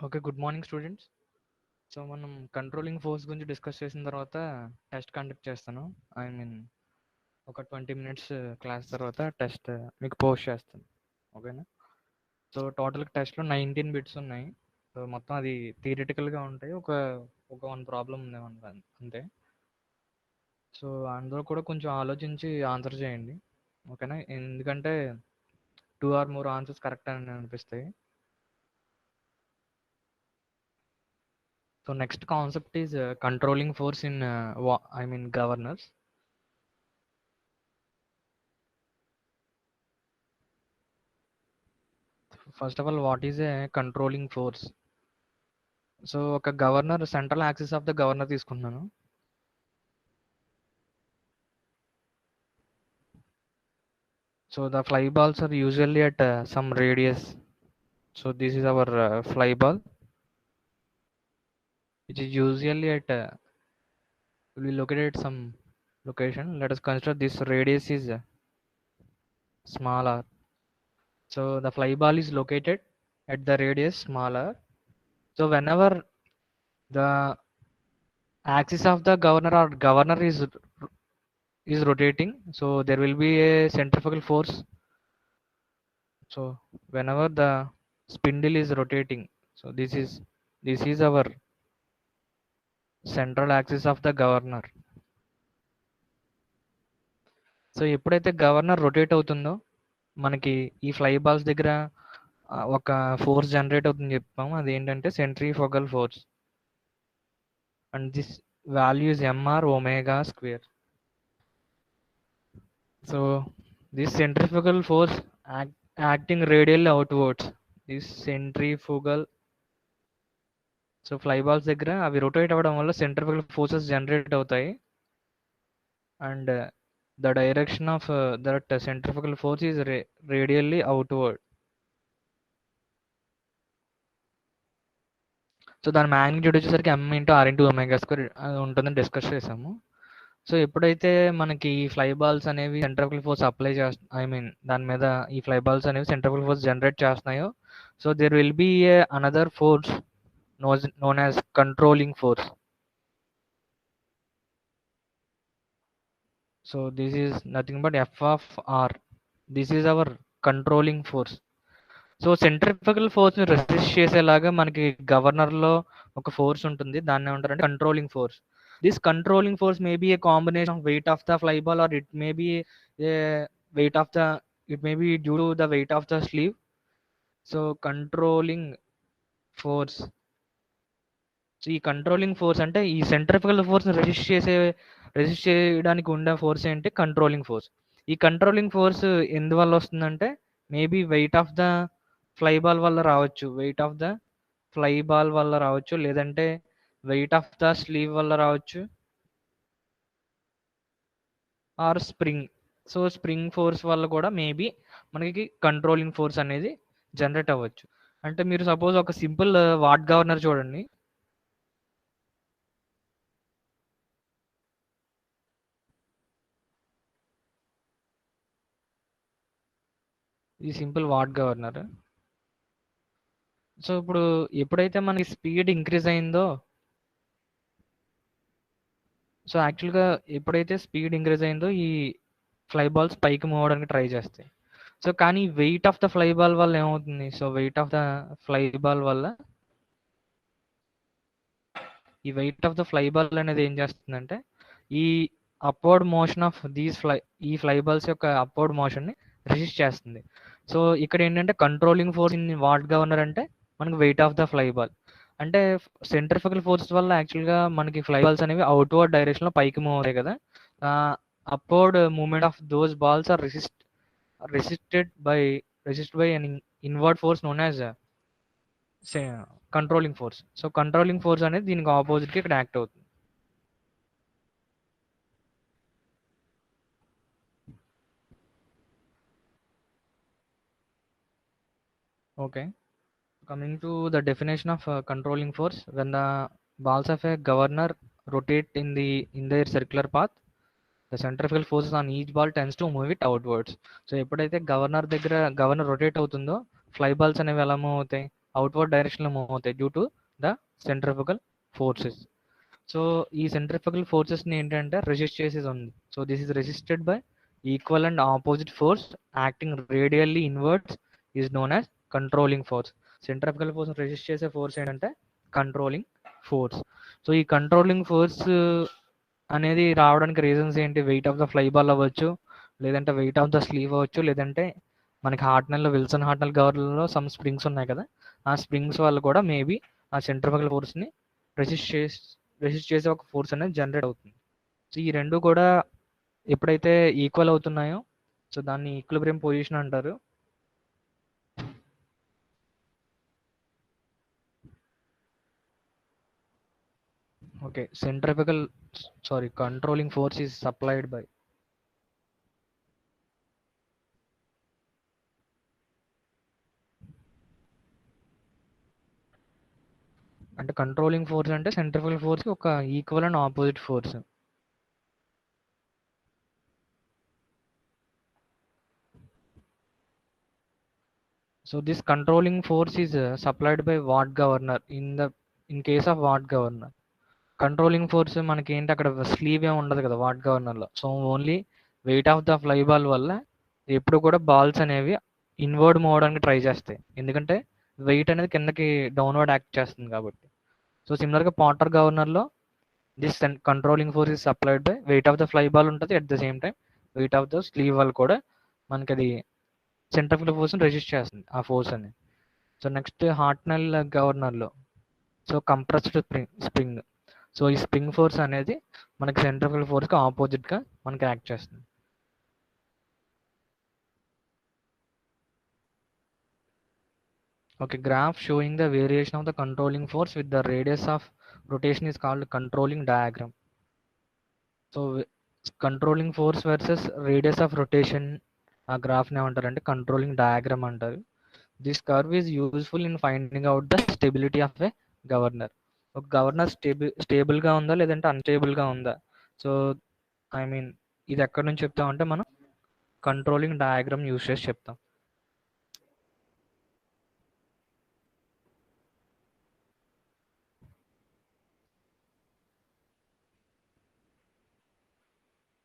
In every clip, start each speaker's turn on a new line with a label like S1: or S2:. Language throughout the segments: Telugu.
S1: Okay. Good morning students. So, మనం కంట్రోలింగ్ ఫోర్స్ గురించి డిస్కస్ చేసిన తర్వాత టెస్ట్ కండక్ట్ చేస్తాను. ఐ మీన్ ఒక 20 మినిట్స్ క్లాస్ తర్వాత టెస్ట్ మీకు పోస్ట్ చేస్తాను. ఓకేనా? సో, టోటల్‌గా టెస్ట్‌లో 19 బిట్స్ ఉన్నాయి. సో, మొత్తం అది థియరిటికల్‌గా ఉంటాయి. ఒక 1 ప్రాబ్లమ్ ఉందేమో అంతే. సో, అందులో కూడా కొంచెం ఆలోచించి ఆన్సర్ చేయండి. ఓకేనా? ఎందుకంటే 2 ఆర్ మోర్ ఆన్సర్స్ కరెక్ట్ అని అనిపిస్తాయి. So next concept is controlling force in governors. First of all, what is a controlling force? So ఒక governor central axis of the governor తీసుకున్నాను. So the fly balls are usually at some radius. So this is our fly ball, which is usually at will be located at some location. Let us consider this radius is small r. So the fly ball is located at the radius small r. So whenever the axis of the governor or governor is rotating, so there will be a centrifugal force. So whenever the spindle is rotating, so this is our central axis of the governor. So ఎప్పుడైతే గవర్నర్ రొటేట్ అవుతుందో మనకి ఈ ఫ్లై బాల్స్ దగ్గర ఒక ఫోర్స్ జనరేట్ అవుతుంది చెప్పాము. అది ఏంటంటే centrifugal force, and this value is MR omega square. So this centrifugal force acting radially outwards, this centrifugal. So fly balls దగ్గర అవి రొటేట్ అవ్వడం వల్ల సెంట్రిఫ్యూగల్ ఫోర్సెస్ జనరేట్ అవుతాయి, and the direction of that centrifugal force is radially outward. So దాని మ్యాగ్నిట్యూడ్ వచ్చేసరికి M into R into omega square ఉంటుందని డిస్కస్ చేసాము. సో ఎప్పుడైతే మనకి ఈ ఫ్లై బాల్స్ అనేవి సెంట్రిఫ్యూగల్ ఫోర్స్ అప్లై దాని మీద ఈ ఫ్లై బాల్స్ అనేవి సెంట్రిఫ్యూగల్ ఫోర్స్ జనరేట్ చేస్తున్నాయో, so there will be a another force known as controlling force. So this is nothing but f of r. This is our controlling force. So centrifugal force ని రెసిస్ట్ చేసేలాగా మనకి గవర్నర్ లో ఒక ఫోర్స్ ఉంటుంది, దాన్ని ఏమంటారంటే controlling force. This controlling force may be a combination of weight of the fly ball, or it may be a weight of the it may be due to the weight of the sleeve. So controlling force, ఈ కంట్రోలింగ్ ఫోర్స్ అంటే ఈ సెంట్రిఫికల్ ఫోర్స్ రెసిస్ట్ చేయడానికి ఉండే ఫోర్స్ ఏంటి? Controlling force. ఈ కంట్రోలింగ్ ఫోర్స్ ఎందువల్ల వస్తుందంటే maybe weight of the fly ball వల్ల రావచ్చు, weight of the fly ball వల్ల రావచ్చు, లేదంటే వెయిట్ ఆఫ్ ద స్లీవ్ వల్ల రావచ్చు, or spring. So spring force వల్ల కూడా మేబీ మనకి కంట్రోలింగ్ ఫోర్స్ అనేది జనరేట్ అవ్వచ్చు. అంటే మీరు సపోజ్ ఒక సింపుల్ వాట్ గవర్నర్ చూడండి. ఈ సింపుల్ వాట్ గవర్నర్. సో ఇప్పుడు ఎప్పుడైతే మనకి స్పీడ్ ఇంక్రీజ్ అయిందో, సో యాక్చువల్గా ఎప్పుడైతే స్పీడ్ ఇంక్రీజ్ అయిందో ఈ ఫ్లై బాల్స్ పైకి మూవ్ అవడానికి ట్రై చేస్తాయి. సో కానీ wait of the fly ball వల్ల ఏమవుతుంది? So wait of the fly ball వల్ల ఈ wait of the fly ball అనేది ఏం చేస్తుందంటే ఈ అప్వర్డ్ మోషన్ ఆఫ్ ఈ ఫ్లై బాల్స్ యొక్క అప్వర్డ్ మోషన్ ని రెసిస్ట్ చేస్తుంది. సో ఇక్కడ ఏంటంటే controlling force in what governor అంటే మనకి wait of the fly ball. అంటే సెంట్రిఫికల్ ఫోర్స్ వల్ల యాక్చువల్గా మనకి ఫ్లై బాల్స్ అనేవి అవుట్వర్డ్ డైరెక్షన్ లో పైకి మూవ్ అవుతాయి కదా. Upward movement of those balls are resist by an inward force known as controlling force. So controlling force అనేది దీనికి ఆపోజిట్ గా ఇక్కడ యాక్ట్ అవుతుంది. Okay, coming to the definition of controlling force, when the balls of a governor rotate in their circular path, the centrifugal forces on each ball tends to move it outwards. So ఎప్పుడైతే గవర్నర్ రొటేట్ అవుతుందో ఫ్లై బాల్స్ అనేవి ఎలా మూవ్ అవుతాయి? అవుట్వర్డ్ డైరెక్షన్లో మూవ్ అవుతాయి due to the centrifugal forces. So ఈ సెంట్రిఫికల్ ఫోర్సెస్ని ఏంటంటే రెసిస్ట్ చేసేది ఉంది. So this is resisted by equal and opposite force acting radially inwards is known as controlling force. Centrifugal force resist చేసే ఫోర్స్ ఏంటంటే కంట్రోలింగ్ ఫోర్స్. సో ఈ కంట్రోలింగ్ ఫోర్స్ అనేది రావడానికి రీజన్స్ ఏంటి? Wait of the fly ball అవ్వచ్చు, లేదంటే వెయిట్ ఆఫ్ ద స్లీవ్ అవ్వచ్చు, లేదంటే మనకి హార్ట్నెల్లో విల్సన్ హార్ట్నెల్ గవర్నర్లో సమ్ స్ప్రింగ్స్ ఉన్నాయి కదా, ఆ స్ప్రింగ్స్ వల్ల కూడా మేబీ ఆ సెంట్రిఫికల్ ఫోర్స్ని రెసిస్ట్ చేసి రెసిస్ట్ చేసే ఒక ఫోర్స్ అనేది జనరేట్ అవుతుంది. సో ఈ రెండు కూడా ఎప్పుడైతే ఈక్వల్ అవుతున్నాయో సో దాన్ని ఈక్విలిబ్రియం పొజిషన్ అంటారు. Okay, controlling force is supplied by, అంటే కంట్రోలింగ్ ఫోర్స్ అంటే సెంట్రిఫికల్ ఫోర్స్ ఒక equal and opposite force. So this controlling force is supplied by Watt governor in case of Watt governor. Controlling force మనకి ఏంటి, అక్కడ స్లీవ్ ఏమి ఉండదు కదా వాట్ గవర్నర్లో. So only weight of the fly ball వల్ల ఎప్పుడు కూడా బాల్స్ అనేవి ఇన్వర్డ్ మూవ్ అవడానికి ట్రై చేస్తాయి, ఎందుకంటే వెయిట్ అనేది కిందకి డౌన్వర్డ్ యాక్ట్ చేస్తుంది కాబట్టి. సో సిమిలర్గా పాటర్ గవర్నర్లో this controlling force is supplied by weight of the fly ball ఉంటుంది, at the same time weight of the sleeve వల్ల కూడా మనకి అది సెంట్రిఫికల్ ఫోర్స్ని రెసిస్ట్ చేస్తుంది ఆ ఫోర్స్ అని. సో నెక్స్ట్ హార్ట్నెల్ గవర్నర్లో సో కంప్రెస్డ్ స్ప్రింగ్. సో ఈ స్ప్రింగ్ ఫోర్స్ అనేది మనకి సెంట్రిఫికల్ ఫోర్స్కి ఆపోజిట్గా మనకి యాక్ట్ చేస్తుంది. Okay, graph showing the variation of the controlling force with the radius of rotation is called controlling diagram. So controlling force versus radius of rotation ఆ గ్రాఫ్ని ఏమంటారంటే కంట్రోలింగ్ డయాగ్రామ్ అంటారు. This curve is useful in finding out the stability of a governor. ఒక గవర్నర్ స్టేబుల్గా ఉందా లేదంటే అన్స్టేబుల్గా ఉందా. సో ఐ మీన్ ఇది ఎక్కడి నుంచి చెప్తామంటే మనం కంట్రోలింగ్ డయాగ్రామ్ యూజ్ చేసి చెప్తాం.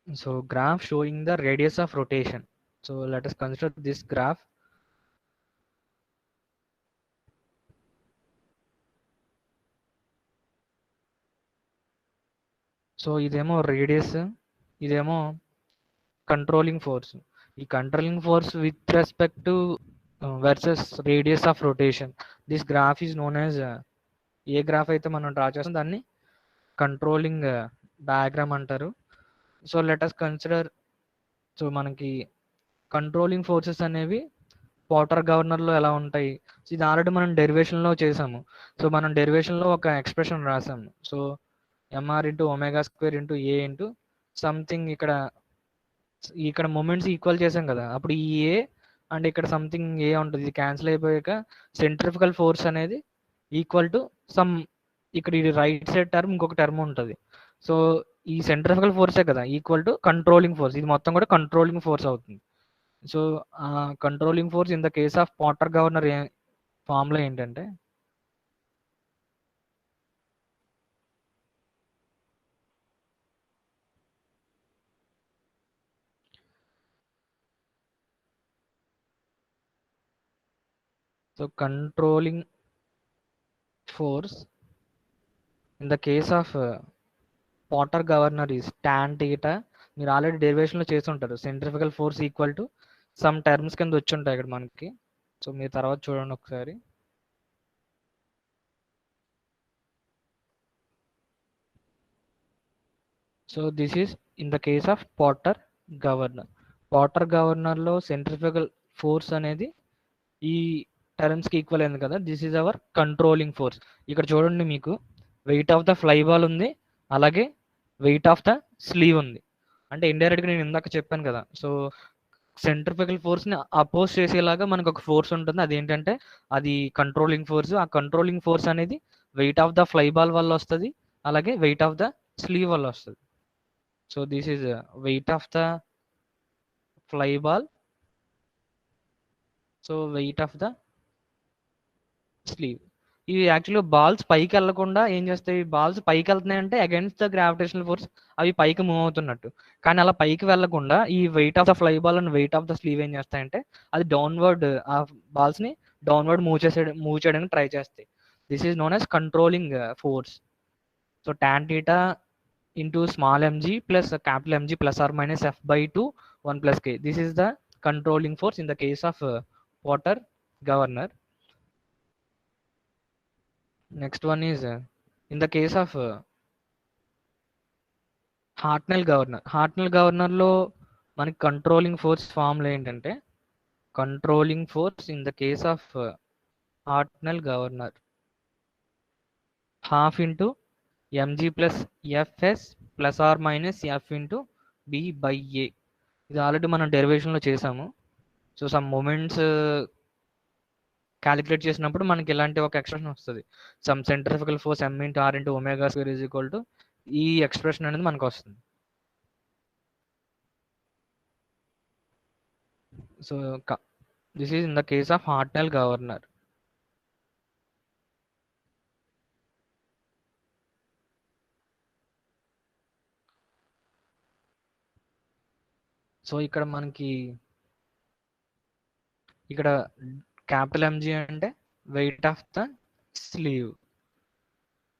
S1: So graph showing the radius of rotation. So let us consider this graph. So ఇదేమో రేడియస్, ఇదేమో కంట్రోలింగ్ ఫోర్స్. ఈ controlling force with respect to versus radius of rotation. This graph is known as, a graph అయితే మనం డ్రా చేస్తాం దాన్ని కంట్రోలింగ్ డయాగ్రామ్ అంటారు. So let us consider, so మనకి కంట్రోలింగ్ ఫోర్సెస్ అనేవి వాటర్ గవర్నర్లో ఎలా ఉంటాయి. ఇది ఆల్రెడీ మనం డెరివేషన్లో చేసాము. సో మనం డెరివేషన్లో ఒక ఎక్స్ప్రెషన్ రాసాము. So MR into omega square into a into something, ఇక్కడ మూమెంట్స్ ఈక్వల్ చేసాం కదా, అప్పుడు ఈ ఏ అండ్ ఇక్కడ సంథింగ్ ఏ ఉంటుంది, ఇది క్యాన్సిల్ అయిపోయాక సెంట్రిఫికల్ ఫోర్స్ అనేది ఈక్వల్ టు సమ్, ఇక్కడ ఇది రైట్ సైడ్ టర్మ్ ఇంకొక టర్మ్ ఉంటుంది. సో ఈ సెంట్రిఫికల్ ఫోర్సే కదా ఈక్వల్ టు కంట్రోలింగ్ ఫోర్స్, ఇది మొత్తం కూడా కంట్రోలింగ్ ఫోర్స్ అవుతుంది. So controlling force in the case of water governor formula ఏంటంటే, so controlling force in the case of water governor is tan theta. మీరు ఆల్రెడీ డెరివేషన్లో చేసి ఉంటారు, centrifugal force equal to some terms కింద వచ్చి ఉంటాయి ఇక్కడ మనకి. సో మీరు తర్వాత చూడండి ఒకసారి. So this is in the case of water governor. Water గవర్నర్లో సెంట్రిఫికల్ ఫోర్స్ అనేది ఈ టర్మ్స్కి ఈక్వల్ అయింది కదా, this is our controlling force. ఇక్కడ చూడండి, మీకు weight of the fly ball ఉంది, అలాగే వెయిట్ ఆఫ్ ద స్లీవ్ ఉంది. అంటే ఇండైరెక్ట్గా నేను ఇందాక చెప్పాను కదా, సో సెంట్రిఫికల్ ఫోర్స్ని అపోజ్ చేసేలాగా మనకు ఒక ఫోర్స్ ఉంటుంది, అదేంటంటే అది కంట్రోలింగ్ ఫోర్స్. ఆ కంట్రోలింగ్ ఫోర్స్ అనేది wait of the fly ball వల్ల వస్తుంది, అలాగే వెయిట్ ఆఫ్ ద స్లీవ్ వల్ల వస్తుంది. So this is wait of the fly ball, so wait of the slew. ఇవి యాక్చువల్‌గా బాల్స్ పైకి వెళ్ళకుండా ఏం చేస్తాయి? బాల్స్ పైకి వెళ్తున్నాయంటే అగైన్స్ట్ ద గ్రావిటేషనల్ ఫోర్స్ అవి పైకి మూవ్ అవుతున్నట్టు. కానీ అలా పైకి వెళ్ళకుండా ఈ wait of the fly ball and wait of the slew ఏం చేస్తాయంటే అది డౌన్‌వర్డ్ ఆ బాల్స్‌ని డౌన్‌వర్డ్ మూవ్ చేయడానికి ట్రై చేస్తాయి. This is known as controlling force. So tan theta into small MG plus capital MG plus R minus F by 2 1 plus K. This is the controlling force in the case of water governor. Next one is in the case of Hartnell governor. Hartnell గవర్నర్లో మనకి కంట్రోలింగ్ ఫోర్స్ ఫార్ములా ఏంటంటే controlling force in the case of Hartnell governor half into MG plus FS plus R minus F into B by A. ఇది ఆల్రెడీ మనం డెరివేషన్లో చేసాము. సో సమ్ మూమెంట్స్ క్యాలిక్యులేట్ చేసినప్పుడు మనకి ఇలాంటి ఒక ఎక్స్ప్రెషన్ వస్తుంది. Some centrifugal force M into R into omega square is equal to ఈ ఎక్స్ప్రెషన్ అనేది మనకు వస్తుంది. So this is in the case of Hartnell governor. So ఇక్కడ మనకి ఇక్కడ క్యాపిటల్ ఎంజీ అంటే weight of the sleeve.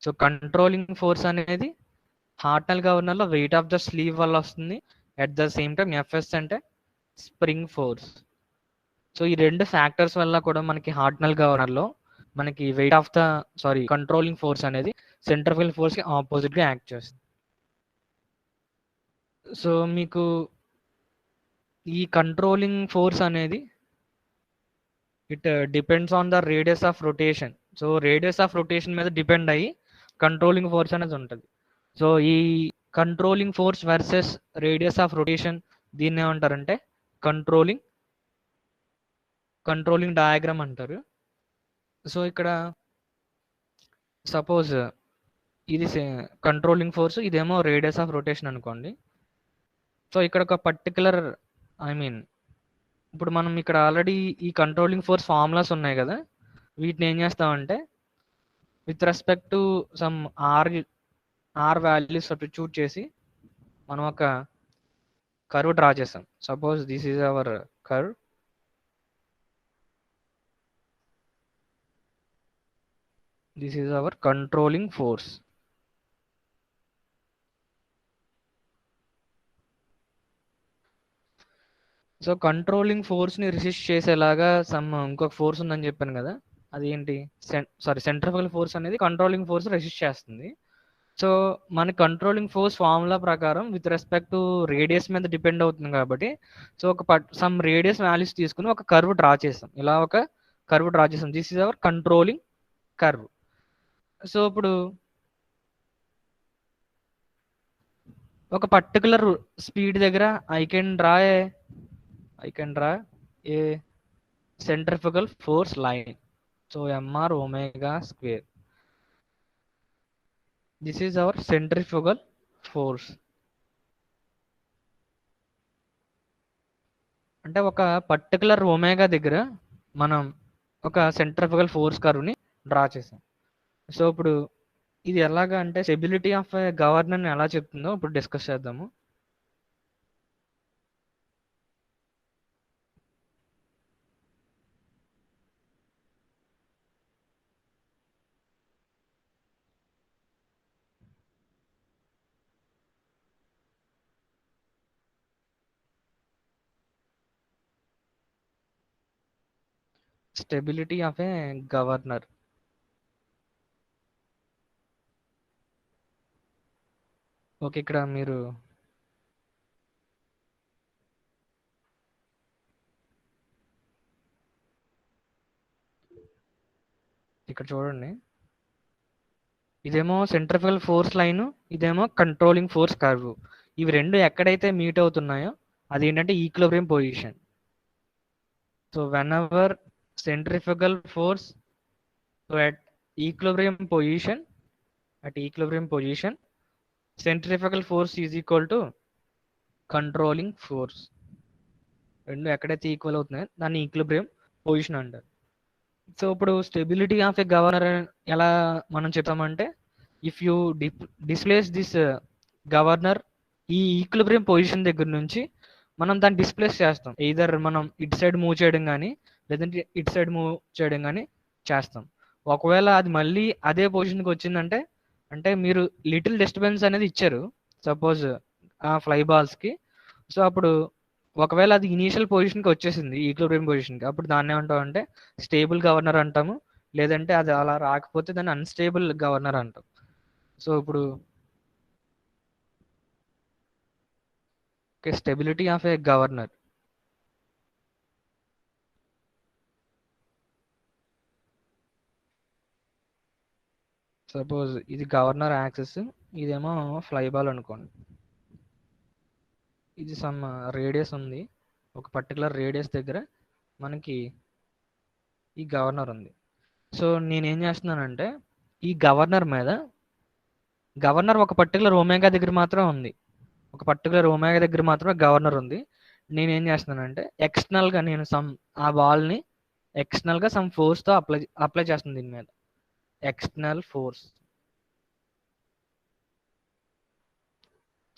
S1: So controlling force అనేది హార్ట్నెల్ గవర్నర్లో వెయిట్ ఆఫ్ ద స్లీవ్ వల్ల వస్తుంది. At the same time FS అంటే స్ప్రింగ్ ఫోర్స్. సో ఈ రెండు ఫ్యాక్టర్స్ వల్ల కూడా మనకి హార్ట్నెల్ గవర్నర్లో మనకి wait of the controlling force అనేది సెంట్రిఫికల్ ఫోర్స్కి ఆపోజిట్గా యాక్ట్ చేస్తుంది. సో మీకు ఈ కంట్రోలింగ్ ఫోర్స్ అనేది it depends on the radius of rotation. So radius of rotation మీద డిపెండ్ అయ్యి కంట్రోలింగ్ ఫోర్స్ అనేది ఉంటుంది. సో ఈ controlling force versus radius of rotation దీన్ని ఏమంటారంటే కంట్రోలింగ్ డయాగ్రామ్ అంటారు. సో ఇక్కడ సపోజ్ ఇది కంట్రోలింగ్ ఫోర్స్, ఇదేమో రేడియస్ ఆఫ్ రొటేషన్ అనుకోండి. సో ఇక్కడ ఒక పర్టికులర్ ఇప్పుడు మనం ఇక్కడ ఆల్రెడీ ఈ కంట్రోలింగ్ ఫోర్స్ ఫార్ములాస్ ఉన్నాయి కదా, వీటిని ఏం చేస్తామంటే with respect to some R values substitute చేసి మనం ఒక కర్వ్ డ్రా చేస్తాం. Suppose this is our curve. This is our controlling force. So controlling ఫోర్స్ని రెసిస్ట్ చేసేలాగా ఇంకొక ఫోర్స్ ఉందని చెప్పాను కదా, అది ఏంటి? సెంట్రిఫికల్ ఫోర్స్ అనేది కంట్రోలింగ్ ఫోర్స్ రెసిస్ట్ చేస్తుంది. సో మన కంట్రోలింగ్ ఫోర్స్ ఫార్ములా ప్రకారం విత్ రెస్పెక్ట్ టు రేడియస్ మీద డిపెండ్ అవుతుంది కాబట్టి, సో ఒక సమ్ రేడియస్ వాల్యూస్ తీసుకుని ఒక కర్వ్ డ్రా చేస్తాం. ఇలా ఒక కర్వ్ డ్రా చేస్తాం. This is our controlling curve. So ఇప్పుడు ఒక పర్టికులర్ స్పీడ్ దగ్గర I can draw a centrifugal force line. So MR omega square. This is our centrifugal force. అంటే ఒక పర్టికులర్ ఒమేగా దగ్గర మనం ఒక సెంట్రిఫికల్ ఫోర్స్ కర్వ్ని డ్రా చేసాం. సో ఇప్పుడు ఇది ఎలాగా అంటే స్టెబిలిటీ ఆఫ్ గవర్నర్ని ఎలా చెప్తుందో ఇప్పుడు డిస్కస్ చేద్దాము. Stability of a governor. Okay, ఇక్కడ మీరు ఇక్కడ చూడండి, ఇదేమో సెంట్రిఫికల్ ఫోర్స్ లైన్, ఇదేమో కంట్రోలింగ్ ఫోర్స్ కర్వ్. ఇవి రెండు ఎక్కడైతే మీట్ అవుతున్నాయో అది ఏంటంటే equilibrium position. So when ever centrifugal force at equilibrium position centrifugal force is equal to controlling force. రెండు ఎక్కడైతే ఈక్వల్ అవుతున్నాయో దాన్ని ఈక్విలిబ్రియం పొజిషన్ అంటారు. సో ఇప్పుడు స్టెబిలిటీ ఆఫ్ ఎ గవర్నర్ ఎలా మనం చెప్తామంటే, if you displace this governor ఈ ఈక్విలిబ్రియం పొజిషన్ దగ్గర నుంచి మనం దాన్ని డిస్ప్లేస్ చేస్తాం. ఎయిదర్ మనం ఇటు సైడ్ మూవ్ చేయడం కానీ, లేదంటే ఇటు సైడ్ మూవ్ చేయడం కానీ చేస్తాం. ఒకవేళ అది మళ్ళీ అదే పొజిషన్కి వచ్చిందంటే, అంటే మీరు లిటిల్ డిస్టర్బెన్స్ అనేది ఇచ్చారు సపోజ్ ఆ ఫ్లై బాల్స్కి. సో అప్పుడు ఒకవేళ అది ఇనీషియల్ పొజిషన్కి వచ్చేసింది ఈక్విలిబ్రియం పొజిషన్కి, అప్పుడు దాన్ని ఏమంటాం అంటే స్టేబుల్ గవర్నర్ అంటాము. లేదంటే అది అలా రాకపోతే దాన్ని అన్స్టేబుల్ గవర్నర్ అంటాం. సో ఇప్పుడు stability of a governor, suppose ఇది గవర్నర్ యాక్సెస్, ఇదేమో ఫ్లై బాల్ అనుకోండి. ఇది సమ్ రేడియస్ ఉంది, ఒక పర్టికులర్ రేడియస్ దగ్గర మనకి ఈ గవర్నర్ ఉంది. సో నేనేం చేస్తున్నానంటే ఈ గవర్నర్ మీద, గవర్నర్ ఒక పర్టికులర్ ఒమేగా దగ్గర మాత్రం ఉంది, ఒక పర్టికులర్ ఒమేగా దగ్గర మాత్రమే గవర్నర్ ఉంది. నేనేం చేస్తున్నానంటే ఎక్స్టర్నల్గా నేను సమ్ ఆ బాల్ని ఎక్స్టర్నల్గా సమ్ ఫోర్స్తో అప్లై చేస్తుంది దీని మీద, ఎక్స్టర్నల్ ఫోర్స్.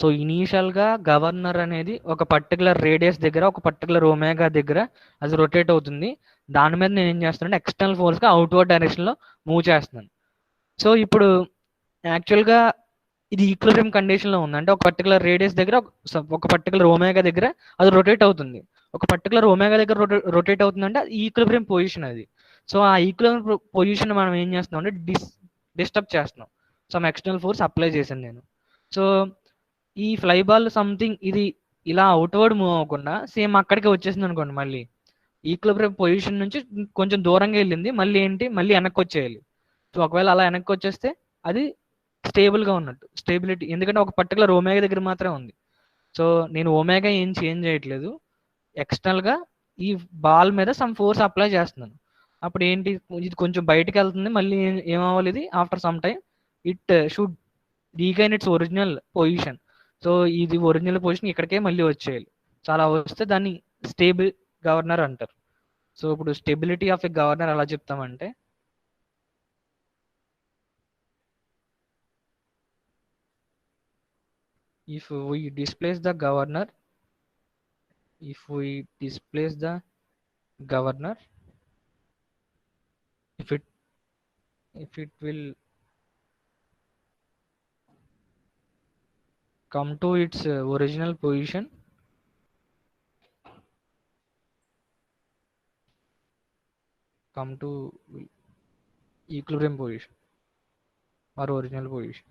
S1: సో ఇనీషియల్గా గవర్నర్ అనేది ఒక పర్టికులర్ రేడియస్ దగ్గర, ఒక పర్టికులర్ ఒమేగా దగ్గర అది రొటేట్ అవుతుంది. దాని మీద నేను ఏం చేస్తున్నాను, ఎక్స్టర్నల్ ఫోర్స్గా అవుట్వర్డ్ డైరెక్షన్లో మూవ్ చేస్తున్నాను. సో ఇప్పుడు యాక్చువల్గా ఇది ఈక్విలిబ్రియం కండిషన్లో ఉంది, అంటే ఒక పర్టికులర్ రేడియస్ దగ్గర ఒక పర్టికులర్ ఒమేగా దగ్గర అది రొటేట్ అవుతుంది. ఒక పర్టికులర్ ఒమేగా దగ్గర రొటేట్ అవుతుందంటే అది ఈక్విలిబ్రియం పొజిషన్ అది. సో ఆ ఈక్విలిబ్రియం పొజిషన్ మనం ఏం చేస్తున్నాం అంటే డిస్టర్బ్ చేస్తున్నాం, సమ్ ఎక్స్టర్నల్ ఫోర్స్ అప్లై చేశాను నేను. సో ఈ ఫ్లై బాల్ సంథింగ్ ఇది ఇలా అవుట్వర్డ్ మూవ్ అవ్వకుండా సేమ్ అక్కడికి వచ్చేసింది అనుకోండి, మళ్ళీ ఈక్విలిబ్రియం పొజిషన్ నుంచి కొంచెం దూరంగా వెళ్ళింది, మళ్ళీ ఏంటి మళ్ళీ వెనక్కి వచ్చేయాలి. సో ఒకవేళ అలా వెనక్కి వచ్చేస్తే అది స్టేబుల్గా ఉన్నట్టు, స్టేబిలిటీ, ఎందుకంటే ఒక పర్టికులర్ ఒమేగా దగ్గర మాత్రమే ఉంది. సో నేను ఒమేగా ఏం చేంజ్ చేయట్లేదు, ఎక్స్టర్నల్గా ఈ బాల్ మీద సమ్ ఫోర్స్ అప్లై చేస్తున్నాను. అప్పుడు ఏంటి, ఇది కొంచెం బయటకు వెళ్తుంది, మళ్ళీ ఏమవ్వాలి, ఇది after some time it should regain it's original position. So ఇది ఒరిజినల్ పొజిషన్ ఇక్కడికే మళ్ళీ వచ్చేయాలి. సో అలా వస్తే దాన్ని స్టేబుల్ గవర్నర్ అంటారు. సో ఇప్పుడు స్టెబిలిటీ ఆఫ్ ఎ గవర్నర్ ఎలా చెప్తామంటే, if we displace the governor if we displace the governor if it will come to its original position, come to equilibrium position or original position,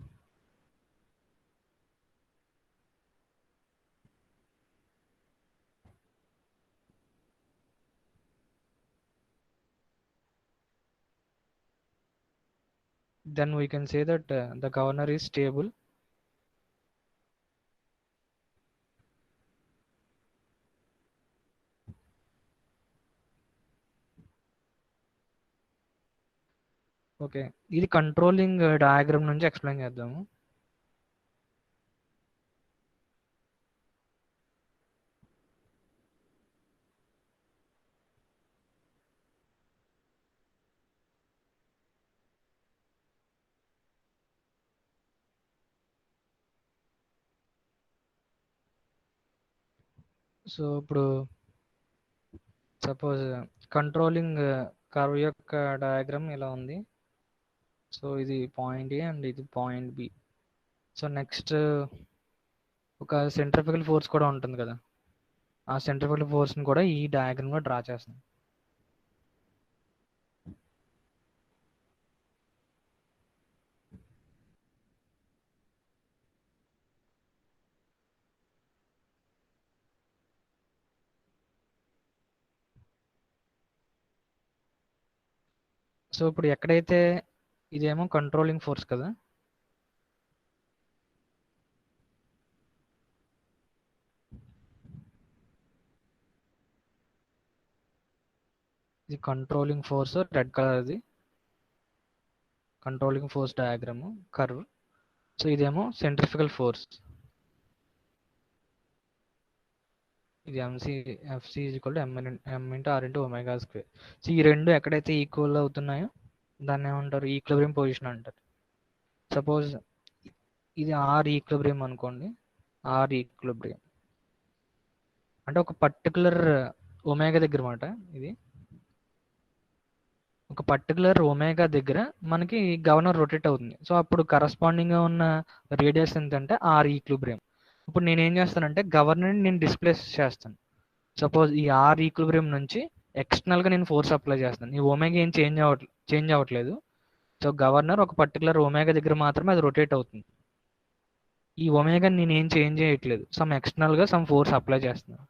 S1: then we can say that the governor is stable. Okay, ఇది కంట్రోలింగ్ డయాగ్రామ్ నుంచి ఎక్స్ప్లెయిన్ చేద్దాము. సో ఇప్పుడు సపోజ్ కంట్రోలింగ్ కర్వ్ యొక్క డయాగ్రామ్ ఇలా ఉంది. సో ఇది పాయింట్ ఏ అండ్ ఇది పాయింట్ బి. సో నెక్స్ట్ ఒక సెంట్రిఫికల్ ఫోర్స్ కూడా ఉంటుంది కదా, ఆ సెంట్రిఫికల్ ఫోర్స్ని కూడా ఈ డయాగ్రామ్లో డ్రా చేస్తాం. సో ఇప్పుడు ఎక్కడైతే ఇదేమో కంట్రోలింగ్ ఫోర్స్ కదా, ఇది కంట్రోలింగ్ ఫోర్స్ రెడ్ కలర్, ఇది controlling force diagram curve. So ఇదేమో సెంట్రిఫికల్ ఫోర్స్, ఇది MC FC is equal to M into R into omega square. So ఈ రెండు ఎక్కడైతే ఈక్వల్ అవుతున్నాయో దాన్ని ఏమంటారు, ఈక్విలిబ్రియం పొజిషన్ అంటారు. సపోజ్ ఇది ఆర్ ఈక్విలిబ్రియం అనుకోండి. ఆర్ ఈక్విలిబ్రియం అంటే ఒక పర్టికులర్ ఒమేగా దగ్గర మాట. ఇది ఒక పర్టికులర్ ఒమేగా దగ్గర మనకి గవర్నర్ రొటేట్ అవుతుంది. సో అప్పుడు కరస్పాండింగ్గా ఉన్న రేడియస్ ఎంతంటే ఆర్ ఈక్విలిబ్రియం. ఇప్పుడు నేను ఏం చేస్తానంటే గవర్నర్ని నేను డిస్ప్లేస్ చేస్తాను. సపోజ్ ఈ ఆర్ ఈక్విలిబ్రియం నుంచి ఎక్స్టర్నల్గా నేను ఫోర్స్ అప్లై చేస్తాను. ఈ ఒమేగా ఏం చేంజ్ అవ్వట్లేదు. సో గవర్నర్ ఒక పర్టికులర్ ఒమేగా దగ్గర మాత్రమే అది రొటేట్ అవుతుంది. ఈ ఒమేగా నేను ఏం చేంజ్ చేయట్లేదు. సమ్ ఎక్స్టర్నల్గా సమ్ ఫోర్స్ అప్లై చేస్తున్నాను.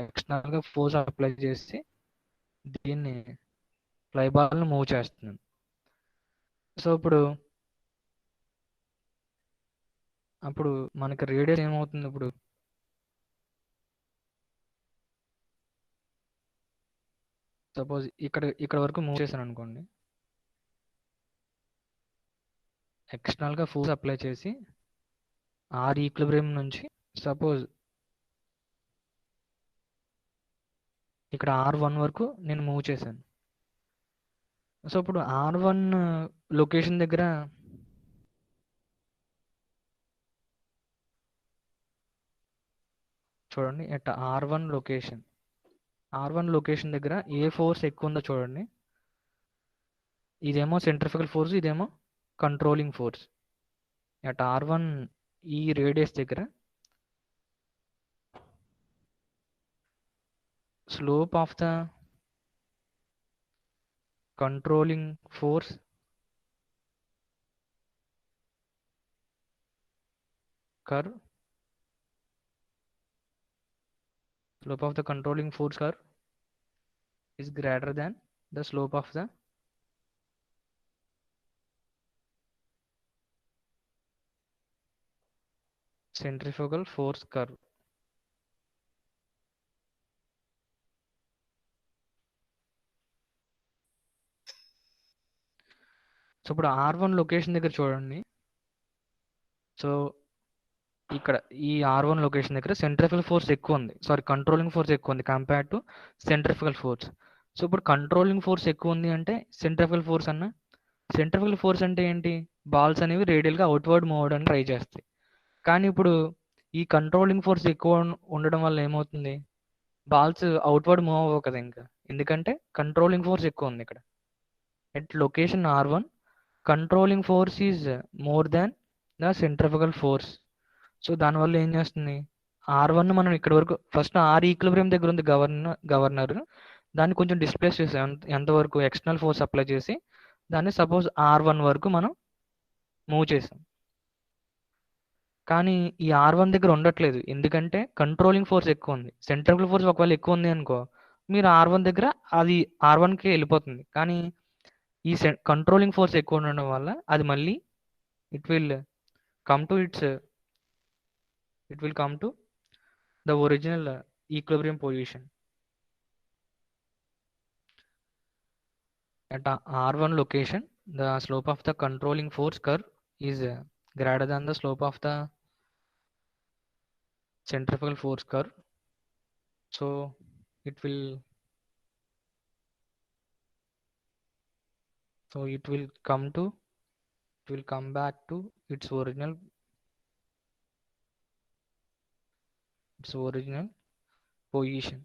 S1: ఎక్స్టర్నల్గా ఫోర్స్ అప్లై చేసి దీన్ని ఫ్లై బాల్ని మూవ్ చేస్తున్నాను. సో అప్పుడు మనకి రేడియస్ ఏమవుతుంది, ఇప్పుడు సపోజ్ ఇక్కడ వరకు మూవ్ చేశాను అనుకోండి. ఎక్స్టర్నల్గా ఫోర్స్ అప్లై చేసి ఆర్ ఈక్విలిబ్రియం నుంచి సపోజ్ ఇక్కడ R1 వరకు నేను మూవ్ చేశాను. సో ఇప్పుడు R1 లొకేషన్ దగ్గర చూడండి, ఎట్ R1 లొకేషన్ దగ్గర ఏ ఫోర్స్ ఎక్కువ ఉందో చూడండి. ఇదేమో సెంట్రిఫికల్ ఫోర్స్, ఇదేమో కంట్రోలింగ్ ఫోర్స్. అట్ R1 ఈ రేడియస్ దగ్గర slope of the controlling force curve is greater than the slope of the centrifugal force curve. So ఇప్పుడు R1 లొకేషన్ దగ్గర చూడండి. సో ఇక్కడ ఈ R1 లొకేషన్ దగ్గర సెంట్రిఫికల్ ఫోర్స్ ఎక్కువ ఉంది, కంట్రోలింగ్ ఫోర్స్ ఎక్కువ ఉంది compare to centrifugal force. So ఇప్పుడు కంట్రోలింగ్ ఫోర్స్ ఎక్కువ ఉంది అంటే సెంట్రిఫికల్ ఫోర్స్ అంటే ఏంటి, బాల్స్ అనేవి రేడియల్గా అవుట్వర్డ్ మూవ్ అవడానికి ట్రై చేస్తాయి. కానీ ఇప్పుడు ఈ కంట్రోలింగ్ ఫోర్స్ ఎక్కువ ఉండడం వల్ల ఏమవుతుంది, బాల్స్ అవుట్వర్డ్ మూవ్ అవ్వవు కదా ఇంకా, ఎందుకంటే కంట్రోలింగ్ ఫోర్స్ ఎక్కువ ఉంది ఇక్కడ. At location R1 controlling force is more than the centrifugal force. So దానివల్ల ఏం చేస్తుంది, R1 మనం ఇక్కడ వరకు ఫస్ట్ ఆర్ ఈక్విలిబ్రియం దగ్గర ఉంది గవర్నర్, దాన్ని కొంచెం డిస్ప్లేస్ చేసాం. ఎంతవరకు, ఎక్స్టర్నల్ ఫోర్స్ అప్లై చేసి దాన్ని సపోజ్ R1 వరకు మనం మూవ్ చేసాం. కానీ ఈ R1 దగ్గర ఉండట్లేదు, ఎందుకంటే కంట్రోలింగ్ ఫోర్స్ ఎక్కువ ఉంది. సెంట్రిఫికల్ ఫోర్స్ ఒకవేళ ఎక్కువ ఉంది అనుకో, మీరు R1 దగ్గర అది R1కి వెళ్ళిపోతుంది. కానీ ఈ కంట్రోలింగ్ ఫోర్స్ ఎక్కువ ఉండడం వల్ల అది మళ్ళీ it will come to the original equilibrium position. At R1 location, the slope of the controlling force curve is greater than the slope of the centrifugal force curve. So it will come back to its original position.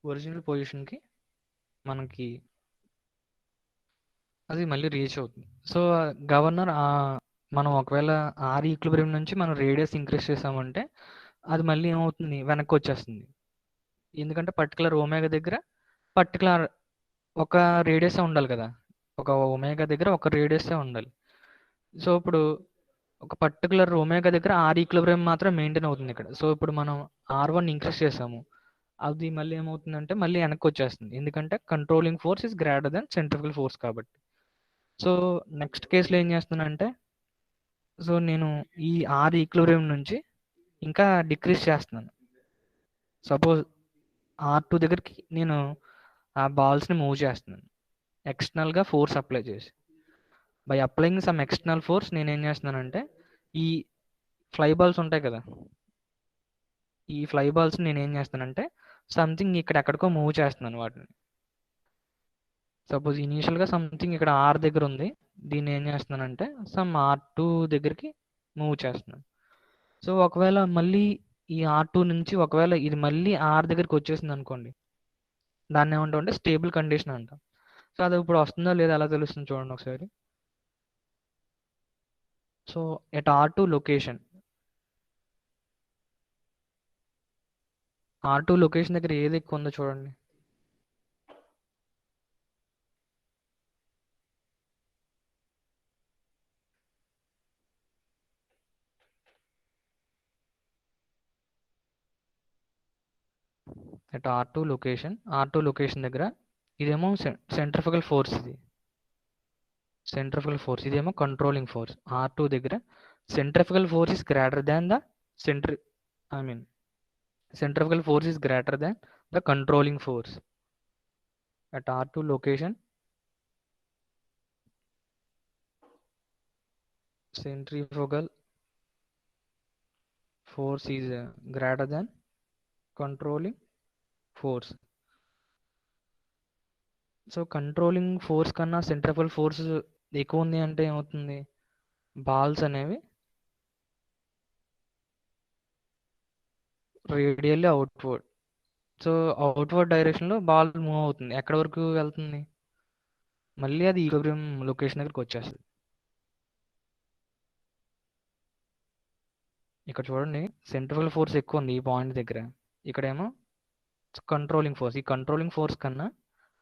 S1: Original పొజిషన్కి మనకి అది మళ్ళీ రీచ్ అవుతుంది. సో గవర్నర్ మనం ఒకవేళ ఆర్ ఈక్విలిబ్రియం నుంచి మనం రేడియస్ ఇంక్రీజ్ చేసామంటే అది మళ్ళీ ఏమవుతుంది, వెనక్కి వచ్చేస్తుంది. ఎందుకంటే పర్టికులర్ ఒమేగా దగ్గర పర్టికులర్ ఒక రేడియసే ఉండాలి కదా, ఒక ఒమేగా దగ్గర ఒక రేడియసే ఉండాలి. సో ఇప్పుడు ఒక పర్టికులర్ ఒమేగా దగ్గర ఆర్ ఈక్విలిబ్రియం మాత్రం మెయింటైన్ అవుతుంది ఇక్కడ. సో ఇప్పుడు మనం R1 ఇంక్రీజ్ చేసాము, అది మళ్ళీ ఏమవుతుందంటే మళ్ళీ వెనక్కి వచ్చేస్తుంది, ఎందుకంటే controlling force is greater than centrifugal force కాబట్టి. సో నెక్స్ట్ కేసులో ఏం చేస్తున్నానంటే, సో నేను ఈ ఆర్ ఈక్విలిబ్రియం నుంచి ఇంకా డిక్రీజ్ చేస్తున్నాను. సపోజ్ R2 దగ్గరికి నేను ఆ బాల్స్ని మూవ్ చేస్తున్నాను ఎక్స్టర్నల్గా ఫోర్స్ అప్లై చేసి. By applying some external force నేను ఏం చేస్తున్నానంటే ఈ ఫ్లై బాల్స్ ఉంటాయి కదా, ఈ ఫ్లై బాల్స్ నేను ఏం చేస్తానంటే సంథింగ్ ఇక్కడ ఎక్కడికో మూవ్ చేస్తున్నాను వాటిని. సపోజ్ ఇనీషియల్గా సంథింగ్ ఇక్కడ ఆర్ దగ్గర ఉంది, దీన్ని ఏం చేస్తున్నానంటే సమ్ R2 దగ్గరికి మూవ్ చేస్తున్నాను. సో ఒకవేళ మళ్ళీ ఈ R2 నుంచి ఒకవేళ ఇది మళ్ళీ ఆర్ దగ్గరికి వచ్చేసింది అనుకోండి, దాన్ని ఏమంటాం అంటే స్టేబుల్ కండిషన్ అంటాం. సో అది ఇప్పుడు వస్తుందో లేదా ఎలా తెలుస్తుంది చూడండి ఒకసారి. So at R2 location, R2 location దగ్గర ఏది ఎక్కువ ఉందో చూడండి. ఎట్ R2 లొకేషన్ దగ్గర ఇదేమో సెంట్రిఫికల్ ఫోర్స్, ఇదేమో కంట్రోలింగ్ ఫోర్స్. R2 దగ్గర centrifugal force is greater than the centri I mean centrifugal force is greater than the controlling force at R2 location. Centrifugal force is greater than controlling force. So controlling force కన్నా సెంట్రిఫికల్ ఫోర్స్ ఎక్కువ ఉంది అంటే ఏమవుతుంది, బాల్స్ అనేవి రేడియల్లీ అవుట్వర్డ్. సో అవుట్వర్డ్ డైరెక్షన్లో బాల్ మూవ్ అవుతుంది. ఎక్కడ వరకు వెళ్తుంది, మళ్ళీ అది ఈక్విలిబ్రియం లొకేషన్ దగ్గరికి వచ్చేస్తుంది. ఇక్కడ చూడండి సెంట్రిఫికల్ ఫోర్స్ ఎక్కువ ఉంది ఈ పాయింట్ దగ్గర, ఇక్కడేమో కంట్రోలింగ్ ఫోర్స్. ఈ కంట్రోలింగ్ ఫోర్స్ కన్నా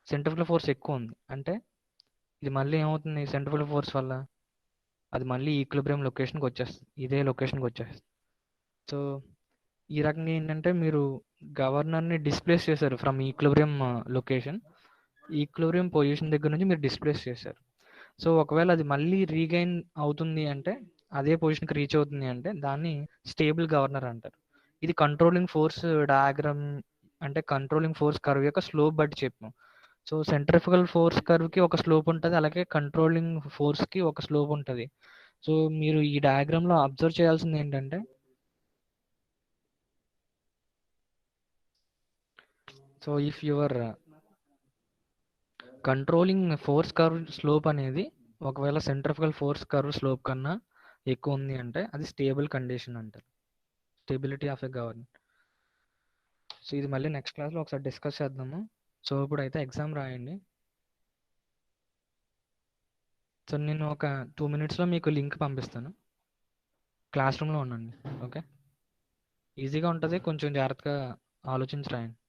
S1: సెంట్రిఫికల్ ఫోర్స్ ఎక్కువ ఉంది అంటే ఇది మళ్ళీ ఏమవుతుంది, సెంట్రిఫికల్ ఫోర్స్ వల్ల అది మళ్ళీ ఈక్విలిబ్రియం లొకేషన్కి వచ్చేస్తుంది, ఇదే లొకేషన్కి వచ్చేస్తుంది. సో ఈ రకంగా ఏంటంటే మీరు గవర్నర్ని డిస్ప్లేస్ చేశారు from equilibrium location, equilibrium position దగ్గర నుంచి మీరు డిస్ప్లేస్ చేశారు. సో ఒకవేళ అది మళ్ళీ రీగైన్ అవుతుంది అంటే, అదే పొజిషన్కి రీచ్ అవుతుంది అంటే దాన్ని స్టేబుల్ గవర్నర్ అంటారు. ఇది కంట్రోలింగ్ ఫోర్స్ డయాగ్రామ్ అంటే కంట్రోలింగ్ ఫోర్స్ కర్వ్ యొక్క స్లోప్ బట్టి చెప్పాం. సో సెంట్రిఫికల్ ఫోర్స్ కర్వ్కి ఒక స్లోప్ ఉంటుంది, అలాగే కంట్రోలింగ్ ఫోర్స్కి ఒక స్లోప్ ఉంటుంది. సో మీరు ఈ డయాగ్రామ్లో అబ్జర్వ్ చేయాల్సింది ఏంటంటే, so if your controlling force curve slope అనేది ఒకవేళ సెంట్రిఫికల్ ఫోర్స్ కర్వ్ స్లోప్ కన్నా ఎక్కువ ఉంది అంటే అది స్టేబుల్ కండిషన్ అంటారు, stability of a governor. So ఇది మళ్ళీ నెక్స్ట్ క్లాస్లో ఒకసారి డిస్కస్ చేద్దాము. సో ఇప్పుడైతే ఎగ్జామ్ రాయండి. సో నేను ఒక 2 minutesలో మీకు లింక్ పంపిస్తాను, క్లాస్ రూమ్లో ఉండండి. ఓకే, ఈజీగా ఉంటుంది, కొంచెం జాగ్రత్తగా ఆలోచించి రాయండి.